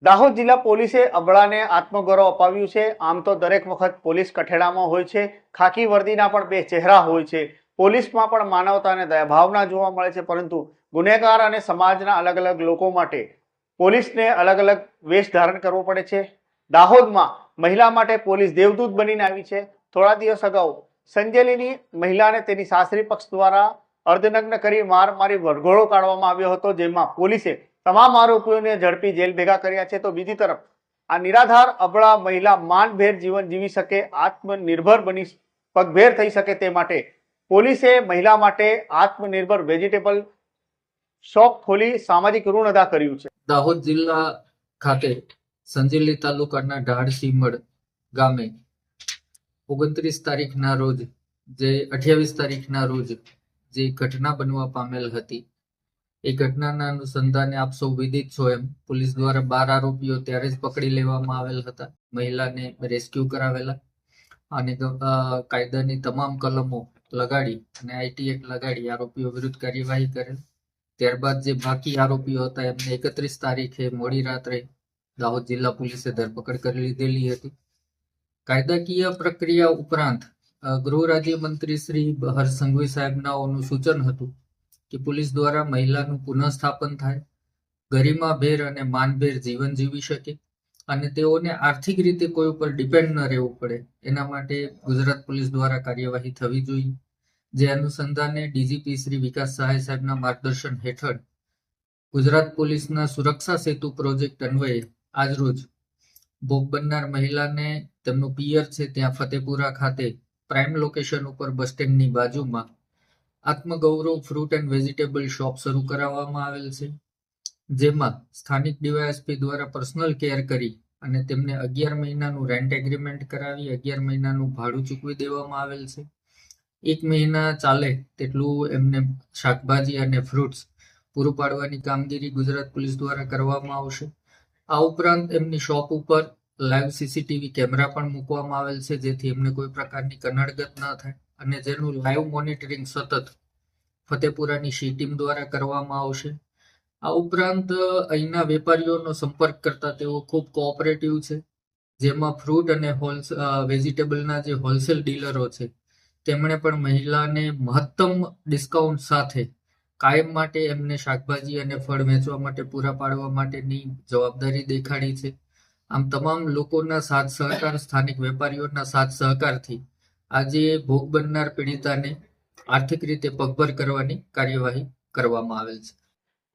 દાહોદ જિલ્લા પોલીસે અબળાને આત્મગૌરવ અપાવ્યું છે। આમ તો દરેક વખત પોલીસ કઠેડામાં હોય છે। ખાકી વર્દીના પણ બે ચહેરા હોય છે। પોલીસમાં પણ માનવતા અને દયાભાવના જોવા મળે છે, પરંતુ ગુનેગાર અને સમાજના અલગ અલગ લોકો માટે પોલીસને અલગ અલગ વેશ ધારણ કરવો પડે છે। દાહોદમાં મહિલા માટે પોલીસ દેવદૂત બનીને આવી છે। થોડા દિવસ અગાઉ સંજેલીની મહિલાને તેની સાસરી પક્ષ દ્વારા અર્ધનગ્ન કરી માર મારી વરઘોડો કાઢવામાં આવ્યો હતો, જેમાં પોલીસે તમામ આરોપીઓને ઝડપી જેલ ભેગા કર્યા છે। તો બીજી તરફ આ નિરાધાર અબળા મહિલા માનભેર જીવન જીવી શકે, આત્મનિર્ભર બની પગભેર થઈ શકે તે માટે પોલીસે મહિલા માટે આત્મનિર્ભર વેજીટેબલ શોપ ખોલી સામાજિક ઋણ અદા કર્યું છે। દાહોદ જિલ્લા ખાતે સંજેલી તાલુકાના ઢાળસીમડ ગામે 29 તારીખના રોજ જે 28 તારીખના રોજ જે ઘટના બનવા પામેલ હતી, એ ઘટનાના અનુસંધાને આપ સૌ વિદિત છો એમ પોલીસ દ્વારા 12 આરોપીઓ ત્યારે જ પકડી લેવામાં આવેલ હતા। મહિલાને રેસ્ક્યુ કરાવેલા અને કાયદાની તમામ કલમો લગાડી અને આઈટી એક્ટ લગાડી આરોપીઓ વિરુદ્ધ કાર્યવાહી કરેલ। ત્યારબાદ જે બાકી આરોપીઓ હતા એમને 31 તારીખે મોડી રાત્રે દાહોદ જિલ્લા પોલીસે ધરપકડ કરી લીધેલી હતી। કાયદાકીય પ્રક્રિયા ઉપરાંત ગૃહ રાજ્યમંત્રી શ્રી હર્ષ સંઘવી સાહેબનાઓનું સૂચન હતું કે પોલીસ દ્વારા મહિલાનું પુનઃસ્થાપન થાય, ગરિમાભેર અને માનભેર જીવન જીવી શકે અને તેઓને આર્થિક રીતે કોઈ ઉપર ડિપેન્ડ ન રહેવું પડે, એના માટે ગુજરાત પોલીસ દ્વારા કાર્યવાહી થવી જોઈએ। જે અનુસંધાને ડીજીપી શ્રી વિકાસ સહાય સાહેબના માર્ગદર્શન હેઠળ ગુજરાત પોલીસના સુરક્ષા સેતુ પ્રોજેક્ટ અન્વયે આજરોજ ભોગ બનનાર મહિલાને તેમનું પિયર છે ત્યાં ફતેપુરા ખાતે પ્રાઇમ લોકેશન ઉપર બસ સ્ટેન્ડની બાજુમાં Atmagaurav fruit and vegetable shop શરૂ કરાવવામાં આવેલ છે, જેમાં સ્થાનિક ડીવાયએસપી દ્વારા પર્સનલ કેર કરી અને તેમને 11 મહિનાનું રેન્ટ એગ્રીમેન્ટ કરાવી 11 મહિનાનું ભાડું ચૂકવી દેવામાં આવેલ છે। 1 મહિના ચાલે તેટલું એમને શાકભાજી અને ફ્રૂટ્સ પૂરું પાડવાની કામગીરી ગુજરાત પોલીસ દ્વારા કરવામાં આવશે। આ ઉપરાંત એમની શોપ ઉપર લાઈવ સીસીટીવી કેમેરા પણ મૂકવામાં આવેલ છે, જેથી એમને કોઈ પ્રકારની કનડગત ન થાય અને જેનું લાઈવ મોનિટરિંગ સતત ફતેપુરાની સી ટીમ દ્વારા કરવામાં આવશે। આ ઉપરાંત અહીંના વેપારીઓનો સંપર્ક કરતા તેઓ ખૂબ કોઓપરેટિવ છે, જેમાં ફ્રૂટ અને વેજીટેબલના જે હોલસેલ ડીલરો છે તેમણે પણ મહિલાને મહત્તમ ડિસ્કાઉન્ટ સાથે કાયમ માટે એમને શાકભાજી અને ફળ વેચવા માટે પૂરા પાડવા માટેની જવાબદારી દેખાડી છે। આમ તમામ લોકોના સાથ સહકાર, સ્થાનિક વેપારીઓના સાથ સહકારથી આજે ભોગ બનનાર પીડિતાને આર્થિક રીતે પગભર કરવાની કાર્યવાહી કરવામાં આવેલ છે।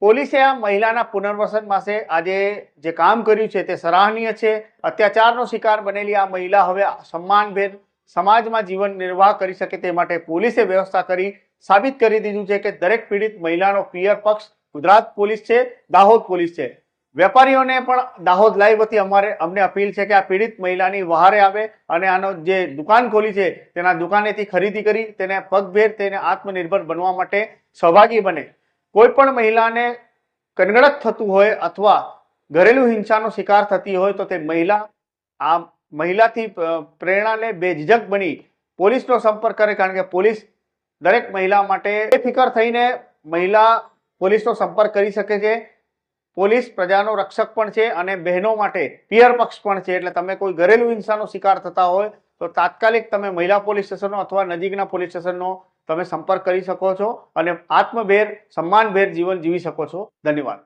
પોલીસે આ મહિલાના પુનર્વસન માટે આજે જે કામ કર્યું છે તે સરાહનીય છે। અત્યાચારનો શિકાર બનેલી આ મહિલા હવે સન્માનભેર સમાજમાં જીવન નિર્વાહ કરી શકે તે માટે પોલીસે વ્યવસ્થા કરી સાબિત કરી દીધું છે કે દરેક પીડિત મહિલાનો પિયર પક્ષ ગુજરાત પોલીસ છે, દાહોદ પોલીસ છે। વેપારીઓને પણ દાહોદ લાઈવ વતી અમને અપીલ છે કે આ પીડિત મહિલાની વહારે આવે અને આનો જે દુકાન ખોલી છે તેના દુકાનેથી ખરીદી કરી તેને પગભેર તેને આત્મનિર્ભર બનવા માટે સહભાગી બને। કોઈ પણ મહિલાને કનગડત થતું હોય અથવા ઘરેલુ હિંસાનો શિકાર થતી હોય તો તે મહિલા આ મહિલાથી પ્રેરણા લે, બેઝિઝક બની પોલીસનો સંપર્ક કરે, કારણ કે પોલીસ દરેક મહિલા માટે બેફિકર થઈને મહિલા પોલીસનો સંપર્ક કરી શકે છે। પોલીસ પ્રજાનો રક્ષક પણ છે અને બહેનો માટે પિયર પક્ષ પણ છે, એટલે તમે કોઈ ઘરેલુ હિંસાનો શિકાર થતા હોય તો તાત્કાલિક તમે મહિલા પોલીસ સ્ટેશનનો અથવા નજીકના પોલીસ સ્ટેશનનો તમે સંપર્ક કરી શકો છો અને આત્મભેર સન્માનભેર જીવન જીવી શકો છો। ધન્યવાદ।